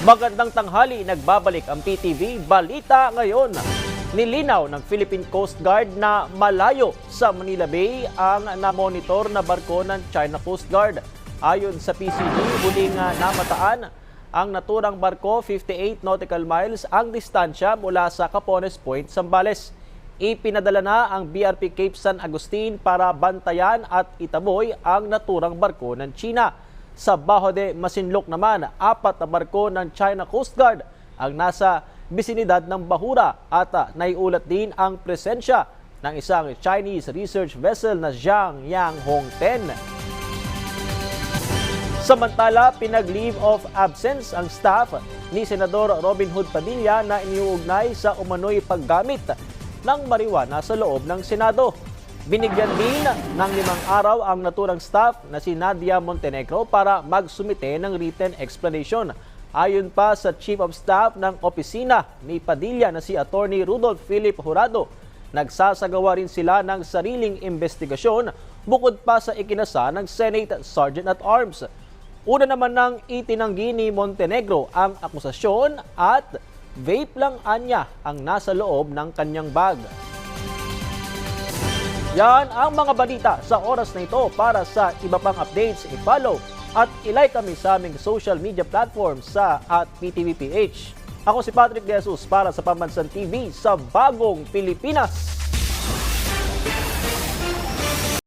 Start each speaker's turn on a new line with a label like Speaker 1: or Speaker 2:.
Speaker 1: Magandang tanghali, nagbabalik ang PTV Balita Ngayon. Nilinaw ng Philippine Coast Guard na malayo sa Manila Bay ang namonitor na barko ng China Coast Guard. Ayon sa PCG, huling namataan ang naturang barko, 58 nautical miles ang distansya mula sa Capones Point, Zambales. Ipinadala na ang BRP Cape San Agustin para bantayan at itaboy ang naturang barko ng China. Sa Bajo de Masinloc naman, 4 na barko ng China Coast Guard ang nasa bisinidad ng Bahura at naiulat din ang presensya ng isang Chinese research vessel na Jiang Yang Hong 10. Samantala, pinag-leave of absence ang staff ni Senador Robin Hood Padilla na iniuugnay sa umano'y paggamit ng marijuana sa loob ng Senado. Binigyan din ng 5 araw ang naturang staff na si Nadia Montenegro para magsumite ng written explanation. Ayon pa sa Chief of Staff ng opisina ni Padilla na si Attorney Rudolph Philip Jurado, nagsasagawa rin sila ng sariling investigasyon bukod pa sa ikinasa ng Senate Sergeant at Arms. Una naman nang itinanggi ni Montenegro ang akusasyon at vape lang anya ang nasa loob ng kanyang bag. Yan ang mga balita sa oras na ito. Para sa iba pang updates, i-follow at i-like kami sa aming social media platforms sa @PTVPH. Ako si Patrick De Jesus para sa Pambansang TV sa Bagong Pilipinas.